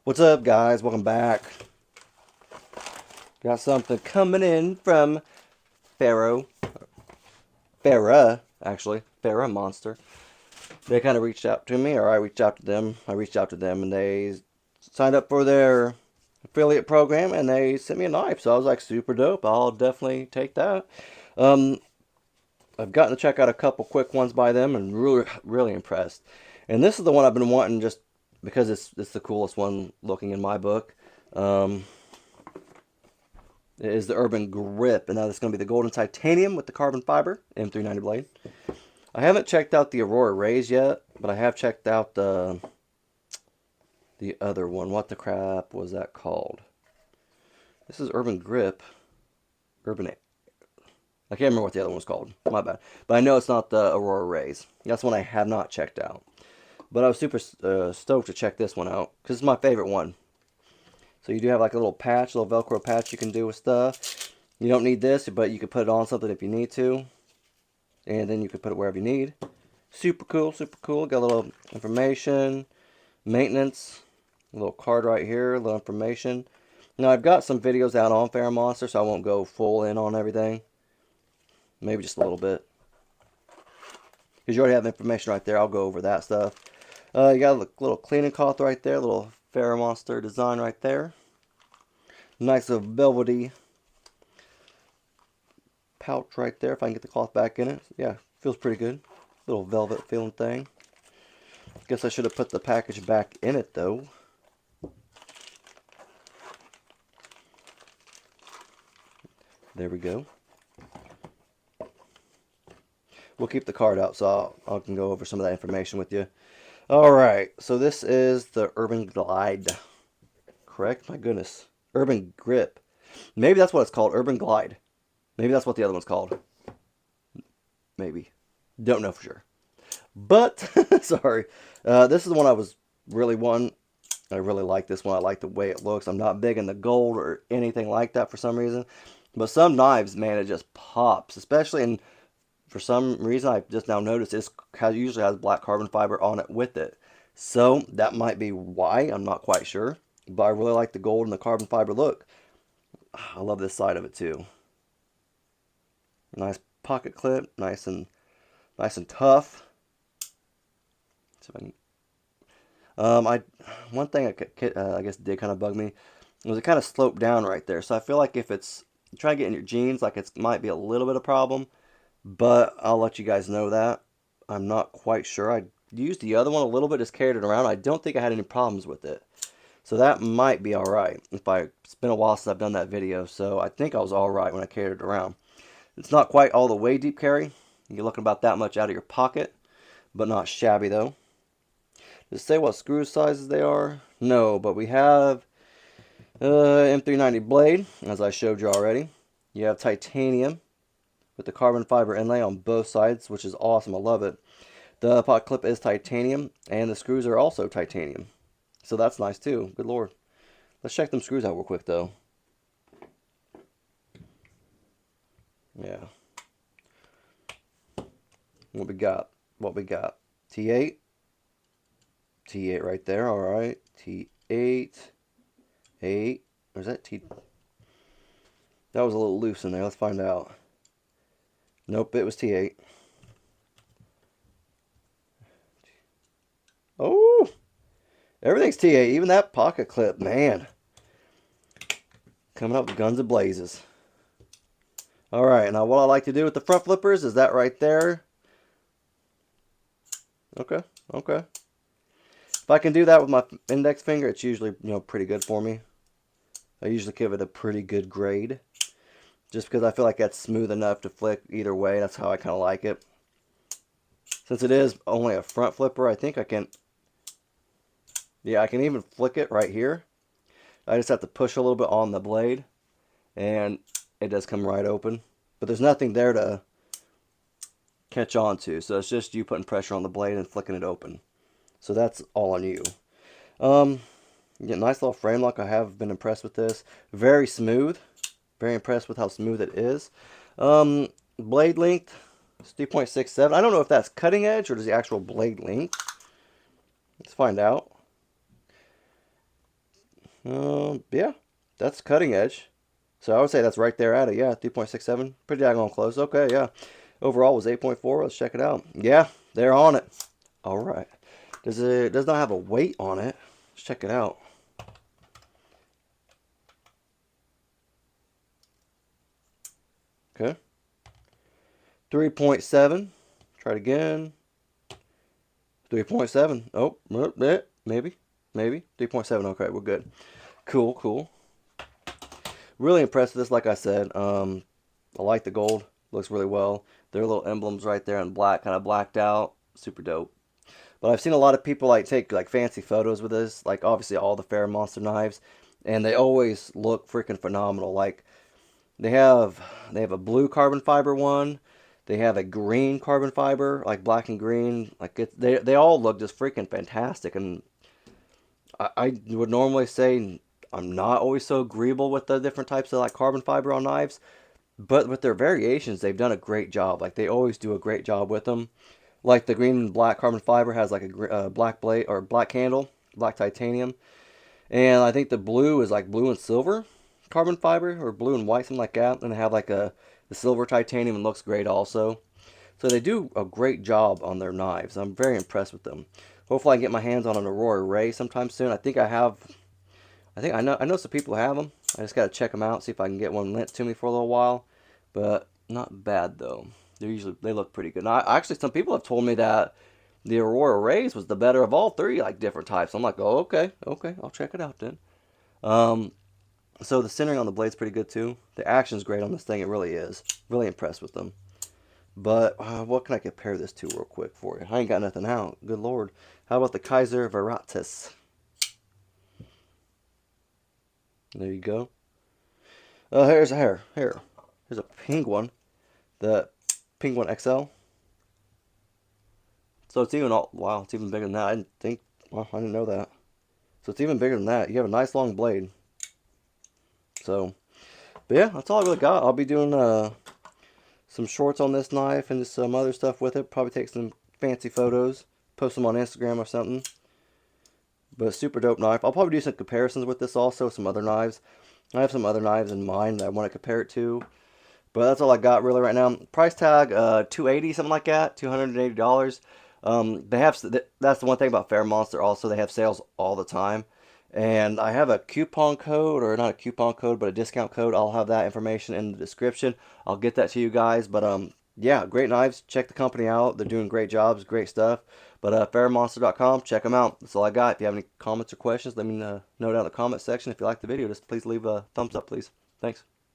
What's up, guys? Welcome back. Got something coming in from Pharaoh. Actually. Ferramonster. They kind of reached out to me, or I reached out to them. I reached out to them, and they signed up for their affiliate program, and they sent me a knife. So I was like, super dope. I'll definitely take that. Um, I've gotten to check out a couple quick ones by them, and really impressed. And this is the one I've been wanting just because it's the coolest one looking in my book. Um, is the Urban Grip, and now it's going to be the golden titanium with the carbon fiber M390 blade. I haven't checked out the Aurora Rays yet, but I have checked out the other one. What the crap was that called? This is Urban Grip. Urban. I can't remember what the other one was called. My bad. But I know it's not the Aurora Rays. That's one I have not checked out. But I was super stoked to check this one out because it's my favorite one. So you do have like a little patch, a little Velcro patch you can do with stuff. You don't need this, but you can put it on something if you need to. And then you can put it wherever you need. Super cool, super cool. Got a little information, maintenance, a little card right here, a little information. Now I've got some videos out on Ferramonster, so I won't go full in on everything. Maybe just a little bit. Because you already have information right there, I'll go over that stuff. You got a little cleaning cloth right there, a little Ferramonster design right there. Nice little velvety pouch right there, if I can get the cloth back in it. Yeah, feels pretty good. Little velvet feeling thing. Guess I should have put the package back in it though. There we go. We'll keep the card out so I can go over some of that information with you. Alright, so this is the Urban Glide. Correct? My goodness. Urban Grip. Maybe that's what it's called, Urban Glide. Maybe that's what the other one's called. Maybe. Don't know for sure. But, sorry. This is the one I was really wanting. I really like this one. I like the way it looks. I'm not big in the gold or anything like that for some reason. But some knives, man, it just pops. Especially in, for some reason, I just now noticed it usually has black carbon fiber on it with it. So, that might be why. I'm not quite sure. But I really like the gold and the carbon fiber look. I love this side of it too. Nice pocket clip, nice and tough. See if I can. One thing I guess did kind of bug me was it kind of sloped down right there. So I feel like if it's try to get in your jeans, like it might be a little bit of a problem. But I'll let you guys know that. I'm not quite sure. I used the other one a little bit, just carried it around. I don't think I had any problems with it. So that might be alright. It's been a while since I've done that video, so I think I was alright when I carried it around. It's not quite all the way deep carry. You're looking about that much out of your pocket, but not shabby though. Does it say what screw sizes they are? No, but we have M390 blade, as I showed you already. You have titanium with the carbon fiber inlay on both sides, which is awesome. I love it. The pot clip is titanium, and the screws are also titanium. So that's nice too. Good lord. Let's check them screws out real quick though. Yeah. What we got? What we got? T8. T8 right there. All right. T8. 8. Or is that T? That was a little loose in there. Let's find out. Nope, it was T8. Oh! Everything's T8. Even that pocket clip, man. Coming up with guns and blazes. Alright, now what I like to do with the front flippers is that right there. Okay, okay. If I can do that with my index finger, it's usually, pretty good for me. I usually give it a pretty good grade. Just because I feel like that's smooth enough to flick either way. That's how I kind of like it. Since it is only a front flipper, I think I can... Yeah, I can even flick it right here. I just have to push a little bit on the blade. And it does come right open. But there's nothing there to catch on to. So it's just you putting pressure on the blade and flicking it open. So that's all on you. Yeah, nice little frame lock. I have been impressed with this. Very smooth. Very impressed with how smooth it is. Blade length is 3.67. I don't know if that's cutting edge or is the actual blade length. Let's find out. Yeah, that's cutting edge. So I would say that's right there at it. Yeah, 3.67. Pretty daggone close. Okay, yeah. Overall was 8.4. Let's check it out. Yeah, they're on it. All right. Does not have a weight on it. Let's check it out. Okay. 3.7. Try it again. 3.7. Oh, maybe. Maybe. 3.7. Okay, we're good. Cool, cool. Really impressed with this, like I said. I like the gold. Looks really well. Their little emblems right there in black, kind of blacked out. Super dope. But I've seen a lot of people like take like fancy photos with this, like obviously all the Ferramonster knives, and they always look freaking phenomenal. Like they have a blue carbon fiber one, they have a green carbon fiber, like black and green. Like they all look just freaking fantastic. And I would normally say I'm not always so agreeable with the different types of like carbon fiber on knives, but with their variations, they've done a great job. Like they always do a great job with them. Like the green and black carbon fiber has like a black blade or black handle, black titanium, and I think the blue is like blue and silver carbon fiber or blue and white, something like that. And they have like the silver titanium and looks great also. So they do a great job on their knives. I'm very impressed with them. Hopefully I can get my hands on an Aurora Ray sometime soon. I think I have. I know some people have them. I just got to check them out, see if I can get one lent to me for a little while. But not bad though. They look pretty good. Now, actually, some people have told me that the Aurora Rays was the better of all three, like different types. I'm like, oh, okay, okay, I'll check it out then. Um, so the centering on the blade's pretty good too. The action's great on this thing. It really is. Really impressed with them. But what can I compare this to real quick for you? I ain't got nothing out. Good lord. How about the Kaiser Veritas? There you go. Here's a hair. Here. Here's a pink one. The pink one XL. So it's even wow, it's even bigger than that. I didn't think, well, I didn't know that. So it's even bigger than that. You have a nice long blade. So, but yeah, that's all I really got. I'll be doing some shorts on this knife and just some other stuff with it. Probably take some fancy photos, post them on Instagram or something. But super dope knife. I'll probably do some comparisons with this also, some other knives. I have some other knives in mind that I want to compare it to. But that's all I got really right now. Price tag, $280, something like that, $280. They have that's the one thing about Ferramonster. Also, they have sales all the time, and I have a coupon code, or not a coupon code, but a discount code. I'll have that information in the description. I'll get that to you guys. But yeah, great knives. Check the company out. They're doing great jobs, great stuff. But ferramonster.com, check them out. That's all I got. If you have any comments or questions, let me know down in the comment section. If you like the video, just please leave a thumbs up, please. Thanks.